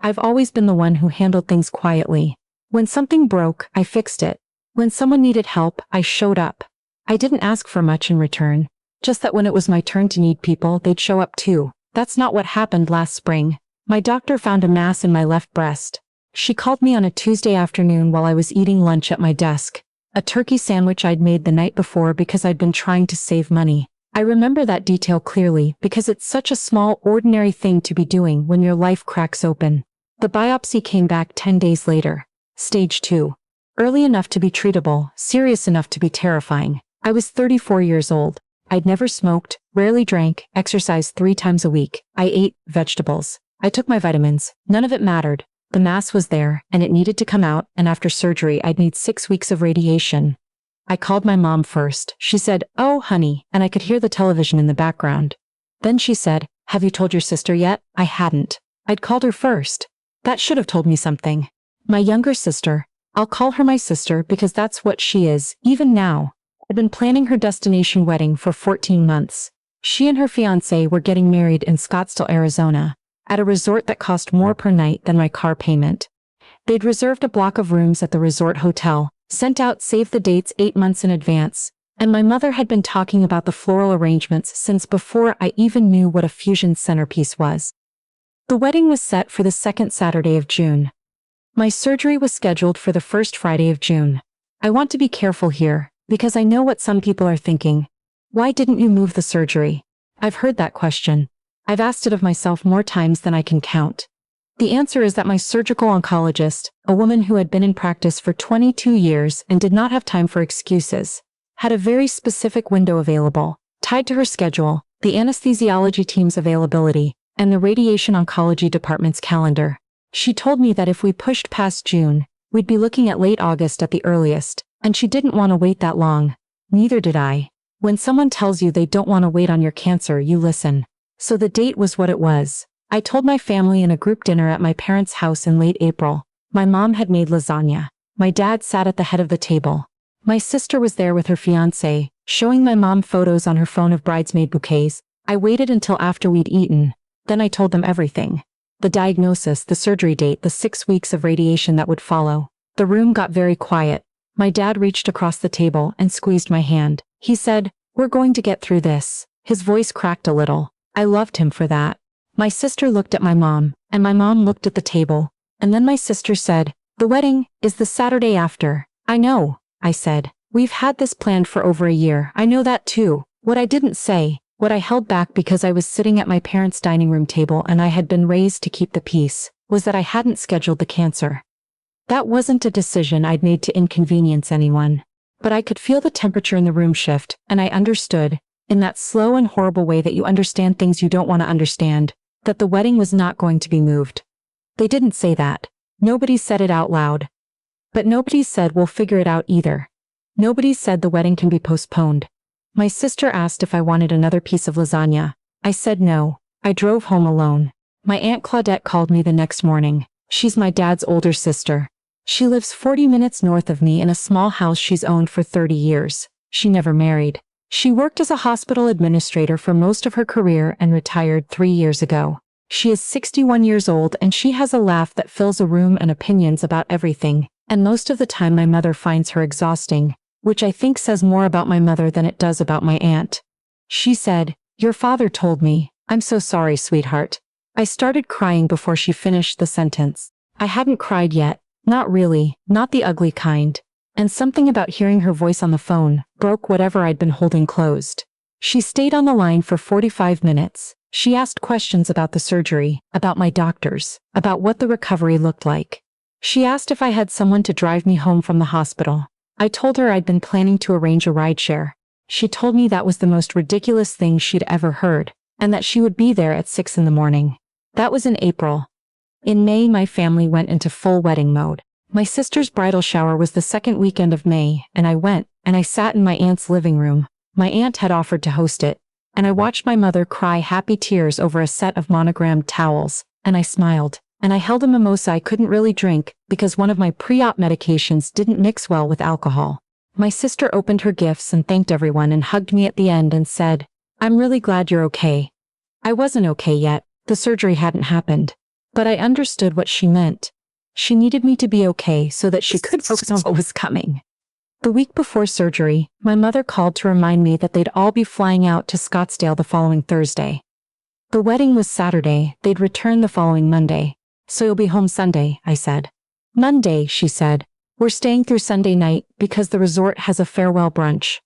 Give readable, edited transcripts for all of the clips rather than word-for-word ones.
I've always been the one who handled things quietly. When something broke, I fixed it. When someone needed help, I showed up. I didn't ask for much in return. Just that when it was my turn to need people, they'd show up too. That's not what happened last spring. My doctor found a mass in my left breast. She called me on a Tuesday afternoon while I was eating lunch at my desk. A turkey sandwich I'd made the night before because I'd been trying to save money. I remember that detail clearly because it's such a small, ordinary thing to be doing when your life cracks open. The biopsy came back 10 days later. Stage 2. Early enough to be treatable, serious enough to be terrifying. I was 34 years old. I'd never smoked, rarely drank, exercised 3 times a week. I ate vegetables. I took my vitamins. None of it mattered. The mass was there, and it needed to come out, and after surgery I'd need 6 weeks of radiation. I called my mom first. She said, "Oh, honey," and I could hear the television in the background. Then she said, "Have you told your sister yet?" I hadn't. I'd called her first. That should have told me something. My younger sister. I'll call her my sister because that's what she is, even now. I'd been planning her destination wedding for 14 months. She and her fiancé were getting married in Scottsdale, Arizona, at a resort that cost more per night than my car payment. They'd reserved a block of rooms at the resort hotel, sent out save the dates 8 months in advance, and my mother had been talking about the floral arrangements since before I even knew what a fusion centerpiece was. The wedding was set for the second Saturday of June. My surgery was scheduled for the first Friday of June. I want to be careful here, because I know what some people are thinking. Why didn't you move the surgery? I've heard that question. I've asked it of myself more times than I can count. The answer is that my surgical oncologist, a woman who had been in practice for 22 years and did not have time for excuses, had a very specific window available, tied to her schedule, the anesthesiology team's availability, and the radiation oncology department's calendar. She told me that if we pushed past June, we'd be looking at late August at the earliest, and she didn't want to wait that long. Neither did I. When someone tells you they don't want to wait on your cancer, you listen. So the date was what it was. I told my family in a group dinner at my parents' house in late April. My mom had made lasagna. My dad sat at the head of the table. My sister was there with her fiancé, showing my mom photos on her phone of bridesmaid bouquets. I waited until after we'd eaten. Then I told them everything. The diagnosis, the surgery date, the 6 weeks of radiation that would follow. The room got very quiet. My dad reached across the table and squeezed my hand. He said, "We're going to get through this." His voice cracked a little. I loved him for that. My sister looked at my mom, and my mom looked at the table. And then my sister said, "The wedding is the Saturday after." "I know," I said. "We've had this planned for over a year. I know that too." What I didn't say, what I held back because I was sitting at my parents' dining room table and I had been raised to keep the peace, was that I hadn't scheduled the cancer. That wasn't a decision I'd made to inconvenience anyone. But I could feel the temperature in the room shift, and I understood, in that slow and horrible way that you understand things you don't want to understand, that the wedding was not going to be moved. They didn't say that. Nobody said it out loud. But nobody said we'll figure it out either. Nobody said the wedding can be postponed. My sister asked if I wanted another piece of lasagna. I said no. I drove home alone. My Aunt Claudette called me the next morning. She's my dad's older sister. She lives 40 minutes north of me in a small house she's owned for 30 years. She never married. She worked as a hospital administrator for most of her career and retired 3 years ago. She is 61 years old and she has a laugh that fills a room and opinions about everything, and most of the time my mother finds her exhausting, which I think says more about my mother than it does about my aunt. She said, "Your father told me." "I'm so sorry, sweetheart." I started crying before she finished the sentence. I hadn't cried yet. Not really, not the ugly kind. And something about hearing her voice on the phone broke whatever I'd been holding closed. She stayed on the line for 45 minutes. She asked questions about the surgery, about my doctors, about what the recovery looked like. She asked if I had someone to drive me home from the hospital. I told her I'd been planning to arrange a rideshare. She told me that was the most ridiculous thing she'd ever heard, and that she would be there at 6 in the morning. That was in April. In May, my family went into full wedding mode. My sister's bridal shower was the second weekend of May, and I went, and I sat in my aunt's living room. My aunt had offered to host it, and I watched my mother cry happy tears over a set of monogrammed towels, and I smiled. And I held a mimosa I couldn't really drink because one of my pre-op medications didn't mix well with alcohol. My sister opened her gifts and thanked everyone and hugged me at the end and said, "I'm really glad you're okay." I wasn't okay yet. The surgery hadn't happened. But I understood what she meant. She needed me to be okay so that she could focus on what was coming. The week before surgery, my mother called to remind me that they'd all be flying out to Scottsdale the following Thursday. The wedding was Saturday, they'd return the following Monday. So you'll be home Sunday, I said. Monday, she said. We're staying through Sunday night because the resort has a farewell brunch.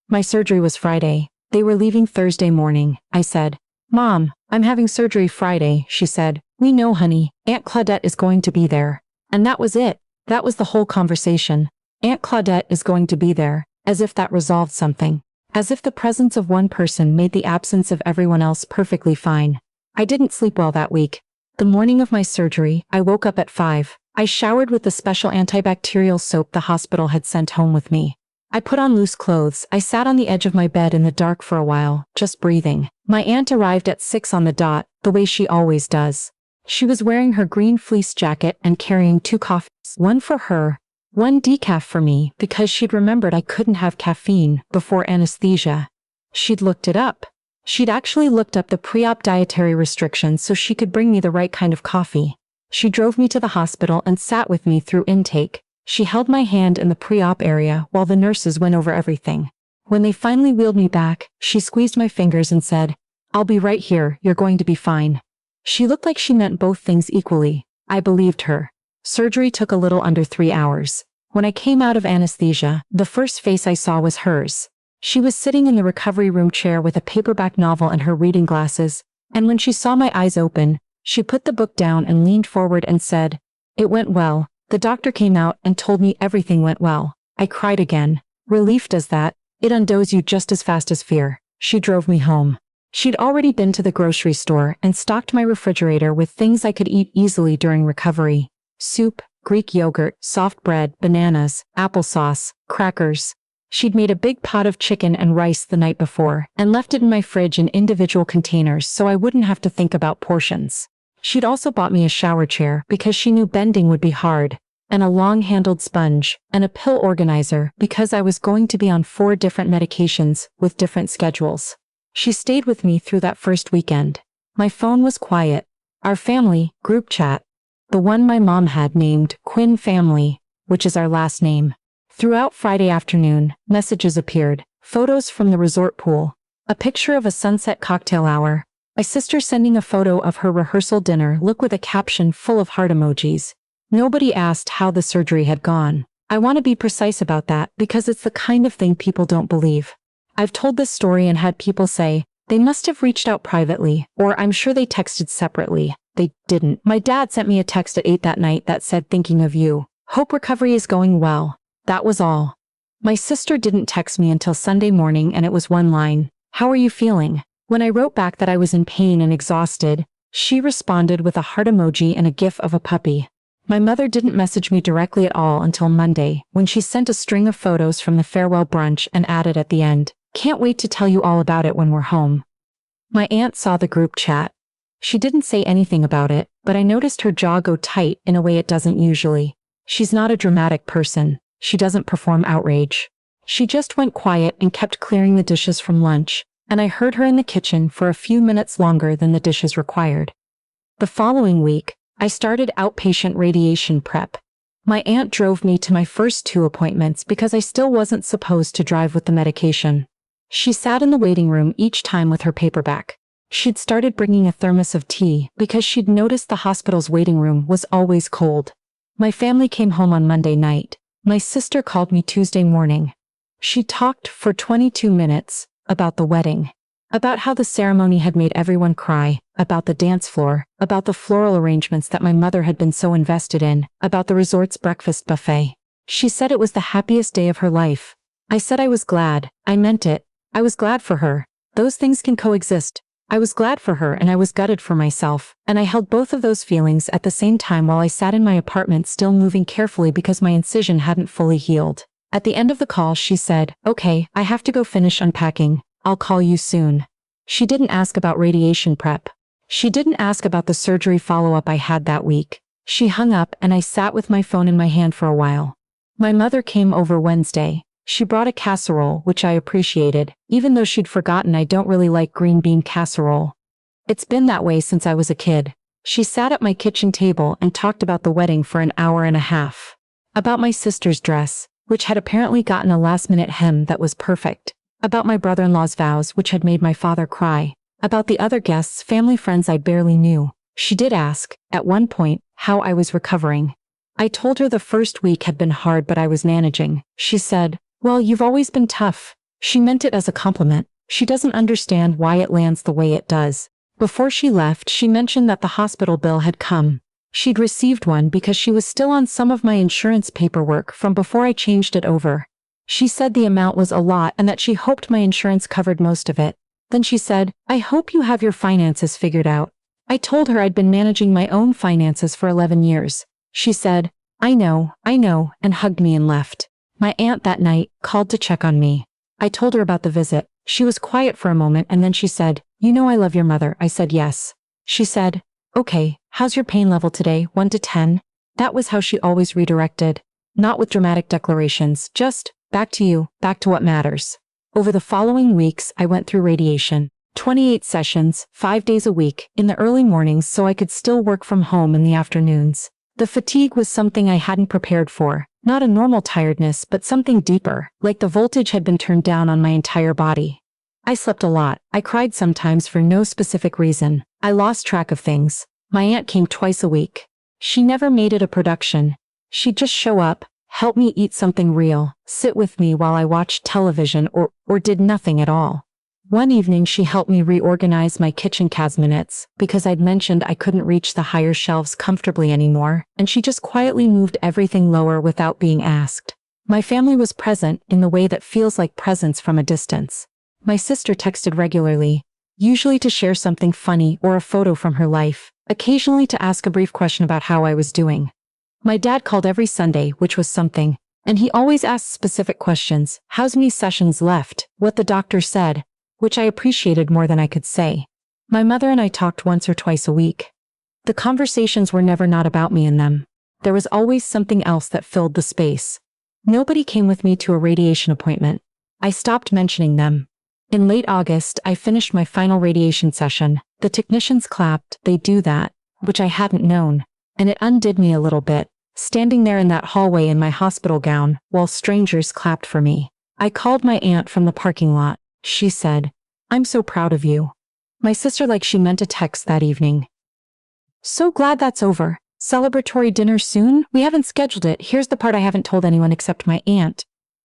My surgery was Friday. They were leaving Thursday morning, I said. Mom, I'm having surgery Friday, she said. We know, honey. Aunt Claudette is going to be there. And that was it. That was the whole conversation. Aunt Claudette is going to be there, as if that resolved something. As if the presence of one person made the absence of everyone else perfectly fine. I didn't sleep well that week. The morning of my surgery, I woke up at 5. I showered with the special antibacterial soap the hospital had sent home with me. I put on loose clothes. I sat on the edge of my bed in the dark for a while, just breathing. My aunt arrived at 6 on the dot, the way she always does. She was wearing her green fleece jacket and carrying 2 coffees, one for her, one decaf for me, because she'd remembered I couldn't have caffeine before anesthesia. She'd looked it up. She'd actually looked up the pre-op dietary restrictions so she could bring me the right kind of coffee. She drove me to the hospital and sat with me through intake. She held my hand in the pre-op area while the nurses went over everything. When they finally wheeled me back, she squeezed my fingers and said, I'll be right here, you're going to be fine. She looked like she meant both things equally. I believed her. Surgery took a little under 3 hours. When I came out of anesthesia, the first face I saw was hers. She was sitting in the recovery room chair with a paperback novel and her reading glasses, and when she saw my eyes open, she put the book down and leaned forward and said, It went well. The doctor came out and told me everything went well. I cried again. Relief does that. It undoes you just as fast as fear. She drove me home. She'd already been to the grocery store and stocked my refrigerator with things I could eat easily during recovery. Soup, Greek yogurt, soft bread, bananas, applesauce, crackers. She'd made a big pot of chicken and rice the night before and left it in my fridge in individual containers so I wouldn't have to think about portions. She'd also bought me a shower chair because she knew bending would be hard, and a long-handled sponge, and a pill organizer because I was going to be on 4 different medications with different schedules. She stayed with me through that first weekend. My phone was quiet. Our family group chat, the one my mom had named Quinn Family, which is our last name. Throughout Friday afternoon, messages appeared, photos from the resort pool, a picture of a sunset cocktail hour, my sister sending a photo of her rehearsal dinner look with a caption full of heart emojis. Nobody asked how the surgery had gone. I want to be precise about that because it's the kind of thing people don't believe. I've told this story and had people say, they must have reached out privately, or I'm sure they texted separately. They didn't. My dad sent me a text at 8 that night that said, thinking of you. Hope recovery is going well. That was all. My sister didn't text me until Sunday morning and it was one line. How are you feeling? When I wrote back that I was in pain and exhausted, she responded with a heart emoji and a gif of a puppy. My mother didn't message me directly at all until Monday, when she sent a string of photos from the farewell brunch and added at the end, can't wait to tell you all about it when we're home. My aunt saw the group chat. She didn't say anything about it, but I noticed her jaw go tight in a way it doesn't usually. She's not a dramatic person. She doesn't perform outrage. She just went quiet and kept clearing the dishes from lunch, and I heard her in the kitchen for a few minutes longer than the dishes required. The following week, I started outpatient radiation prep. My aunt drove me to my first 2 appointments because I still wasn't supposed to drive with the medication. She sat in the waiting room each time with her paperback. She'd started bringing a thermos of tea because she'd noticed the hospital's waiting room was always cold. My family came home on Monday night. My sister called me Tuesday morning. She talked for 22 minutes about the wedding, about how the ceremony had made everyone cry, about the dance floor, about the floral arrangements that my mother had been so invested in, about the resort's breakfast buffet. She said it was the happiest day of her life. I said I was glad. I meant it. I was glad for her. Those things can coexist. I was glad for her and I was gutted for myself, and I held both of those feelings at the same time while I sat in my apartment still moving carefully because my incision hadn't fully healed. At the end of the call she said, okay, I have to go finish unpacking. I'll call you soon. She didn't ask about radiation prep. She didn't ask about the surgery follow-up I had that week. She hung up and I sat with my phone in my hand for a while. My mother came over Wednesday. She brought a casserole, which I appreciated, even though she'd forgotten I don't really like green bean casserole. It's been that way since I was a kid. She sat at my kitchen table and talked about the wedding for an hour and a half. About my sister's dress, which had apparently gotten a last-minute hem that was perfect. About my brother-in-law's vows, which had made my father cry. About the other guests, family friends I barely knew. She did ask, at one point, how I was recovering. I told her the first week had been hard but I was managing. She said, "Well, you've always been tough." She meant it as a compliment. She doesn't understand why it lands the way it does. Before she left, she mentioned that the hospital bill had come. She'd received one because she was still on some of my insurance paperwork from before I changed it over. She said the amount was a lot and that she hoped my insurance covered most of it. Then she said, "I hope you have your finances figured out." I told her I'd been managing my own finances for 11 years. She said, I know," and hugged me and left. My aunt that night called to check on me. I told her about the visit. She was quiet for a moment and then she said, "You know I love your mother." I said yes. She said, "Okay, how's your pain level today, 1 to 10? That was how she always redirected. Not with dramatic declarations, just, back to you, back to what matters. Over the following weeks, I went through radiation. 28 sessions, 5 days a week, in the early mornings so I could still work from home in the afternoons. The fatigue was something I hadn't prepared for, not a normal tiredness but something deeper, like the voltage had been turned down on my entire body. I slept a lot. I cried sometimes for no specific reason. I lost track of things. My aunt came twice a week. She never made it a production. She'd just show up, help me eat something real, sit with me while I watched television or did nothing at all. One evening she helped me reorganize my kitchen cabinets because I'd mentioned I couldn't reach the higher shelves comfortably anymore, and she just quietly moved everything lower without being asked. My family was present in the way that feels like presence from a distance. My sister texted regularly, usually to share something funny or a photo from her life, occasionally to ask a brief question about how I was doing. My dad called every Sunday, which was something, and he always asked specific questions, how's many sessions left, what the doctor said, which I appreciated more than I could say. My mother and I talked once or twice a week. The conversations were never not about me in them. There was always something else that filled the space. Nobody came with me to a radiation appointment. I stopped mentioning them. In late August, I finished my final radiation session. The technicians clapped, they do that, which I hadn't known, and it undid me a little bit, standing there in that hallway in my hospital gown, while strangers clapped for me. I called my aunt from the parking lot. She said, "I'm so proud of you." My sister like she meant a text that evening. "So glad that's over. Celebratory dinner soon? We haven't scheduled it. Here's the part I haven't told anyone except my aunt."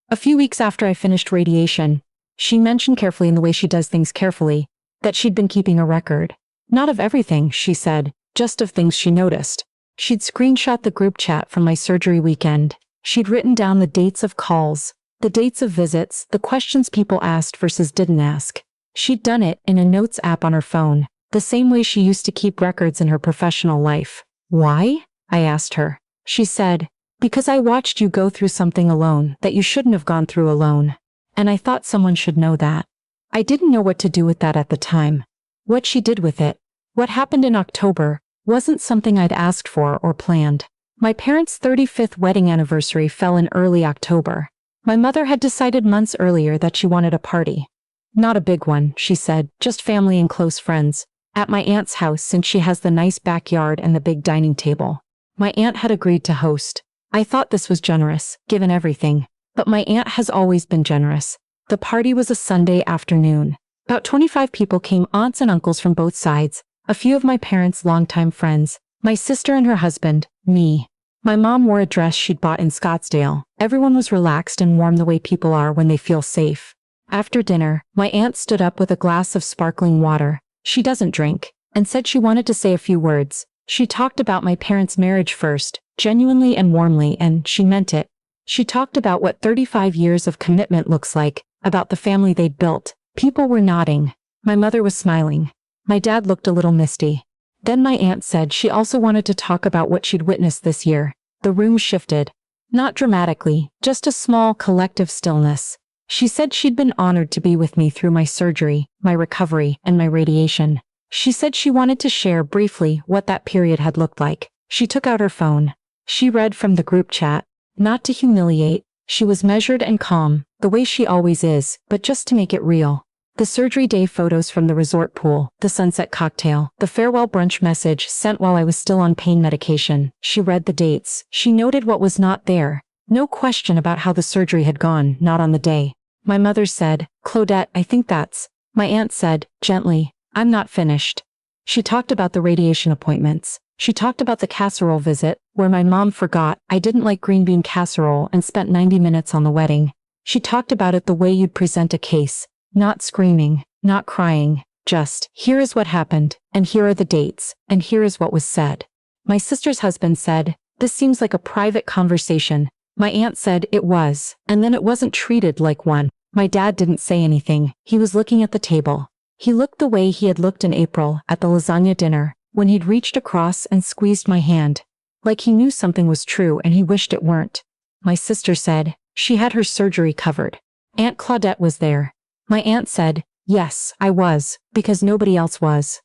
A few weeks after I finished radiation, she mentioned carefully in the way she does things carefully, that she'd been keeping a record. Not of everything, she said, just of things she noticed. She'd screenshot the group chat from my surgery weekend. She'd written down the dates of calls, the dates of visits, the questions people asked versus didn't ask. She'd done it in a notes app on her phone, the same way she used to keep records in her professional life. "Why?" I asked her. She said, "Because I watched you go through something alone that you shouldn't have gone through alone. And I thought someone should know that." I didn't know what to do with that at the time. What she did with it, what happened in October, wasn't something I'd asked for or planned. My parents' 35th wedding anniversary fell in early October. My mother had decided months earlier that she wanted a party. Not a big one, she said, just family and close friends, at my aunt's house since she has the nice backyard and the big dining table. My aunt had agreed to host. I thought this was generous, given everything. But my aunt has always been generous. The party was a Sunday afternoon. About 25 people came, aunts and uncles from both sides, a few of my parents' longtime friends, my sister and her husband, me. My mom wore a dress she'd bought in Scottsdale. Everyone was relaxed and warm the way people are when they feel safe. After dinner, my aunt stood up with a glass of sparkling water. She doesn't drink, and said she wanted to say a few words. She talked about my parents' marriage first, genuinely and warmly, and she meant it. She talked about what 35 years of commitment looks like, about the family they'd built. People were nodding. My mother was smiling. My dad looked a little misty. Then my aunt said she also wanted to talk about what she'd witnessed this year. The room shifted. Not dramatically, just a small collective stillness. She said she'd been honored to be with me through my surgery, my recovery, and my radiation. She said she wanted to share briefly what that period had looked like. She took out her phone. She read from the group chat. Not to humiliate, she was measured and calm, the way she always is, but just to make it real. The surgery day photos from the resort pool, the sunset cocktail, the farewell brunch message sent while I was still on pain medication. She read the dates. She noted what was not there. No question about how the surgery had gone, not on the day. My mother said, "Claudette, I think that's." My aunt said, gently, "I'm not finished." She talked about the radiation appointments. She talked about the casserole visit, where my mom forgot I didn't like green bean casserole and spent 90 minutes on the wedding. She talked about it the way you'd present a case. Not screaming, not crying, just, here is what happened, and here are the dates, and here is what was said. My sister's husband said, "This seems like a private conversation." My aunt said it was, and then it wasn't treated like one. My dad didn't say anything. He was looking at the table. He looked the way he had looked in April at the lasagna dinner, when he'd reached across and squeezed my hand. Like he knew something was true and he wished it weren't. My sister said, she had her surgery covered. Aunt Claudette was there. My aunt said, yes, I was, because nobody else was.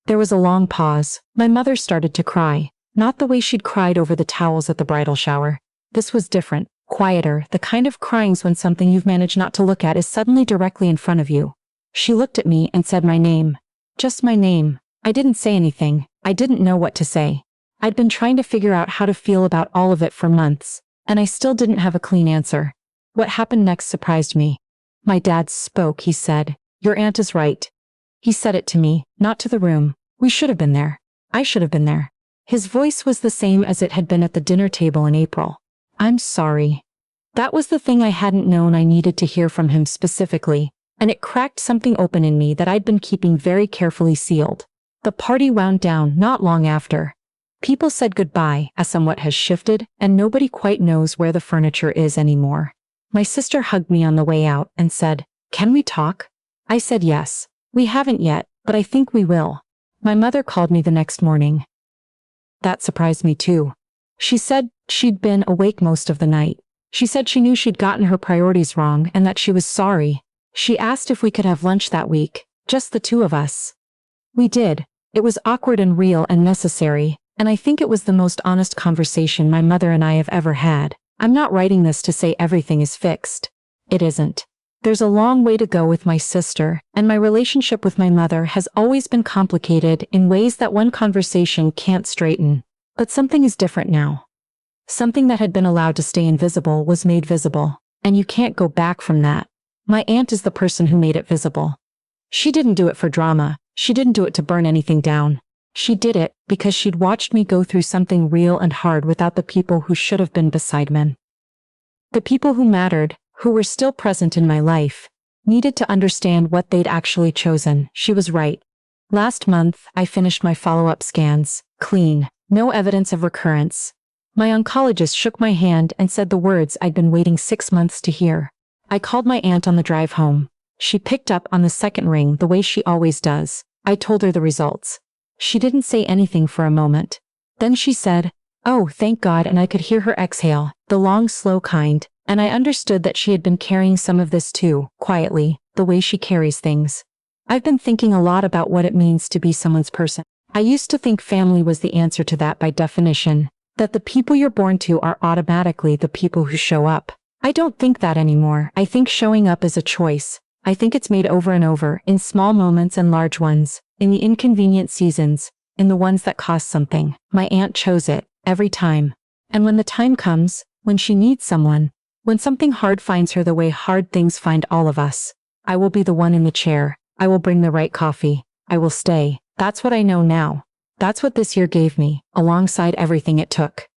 There was a long pause. My mother started to cry. Not the way she'd cried over the towels at the bridal shower. This was different, quieter, the kind of cryings when something you've managed not to look at is suddenly directly in front of you. She looked at me and said my name. Just my name. I didn't say anything. I didn't know what to say. I'd been trying to figure out how to feel about all of it for months, and I still didn't have a clean answer. What happened next surprised me. My dad spoke. He said, "Your aunt is right." He said it to me, not to the room. We should have been there. I should have been there. His voice was the same as it had been at the dinner table in April. "I'm sorry." That was the thing I hadn't known I needed to hear from him specifically, and it cracked something open in me that I'd been keeping very carefully sealed. The party wound down not long after. People said goodbye as somewhat has shifted, and nobody quite knows where the furniture is anymore. My sister hugged me on the way out and said, "Can we talk?" I said yes. "We haven't yet, but I think we will." My mother called me the next morning. That surprised me too. She said she'd been awake most of the night. She said she knew she'd gotten her priorities wrong and that she was sorry. She asked if we could have lunch that week, just the two of us. We did. It was awkward and real and necessary, and I think it was the most honest conversation my mother and I have ever had. I'm not writing this to say everything is fixed. It isn't. There's a long way to go with my sister, and my relationship with my mother has always been complicated in ways that one conversation can't straighten. But something is different now. Something that had been allowed to stay invisible was made visible, and you can't go back from that. My aunt is the person who made it visible. She didn't do it for drama. She didn't do it to burn anything down. She did it because she'd watched me go through something real and hard without the people who should have been beside me. The people who mattered, who were still present in my life, needed to understand what they'd actually chosen. She was right. Last month, I finished my follow-up scans. Clean. No evidence of recurrence. My oncologist shook my hand and said the words I'd been waiting 6 months to hear. I called my aunt on the drive home. She picked up on the second ring the way she always does. I told her the results. She didn't say anything for a moment. Then she said, "Oh, thank God," and I could hear her exhale, the long, slow kind, and I understood that she had been carrying some of this too, quietly, the way she carries things. I've been thinking a lot about what it means to be someone's person. I used to think family was the answer to that by definition, that the people you're born to are automatically the people who show up. I don't think that anymore. I think showing up is a choice. I think it's made over and over, in small moments and large ones, in the inconvenient seasons, in the ones that cost something. My aunt chose it, every time. And when the time comes, when she needs someone, when something hard finds her the way hard things find all of us, I will be the one in the chair. I will bring the right coffee. I will stay. That's what I know now. That's what this year gave me, alongside everything it took.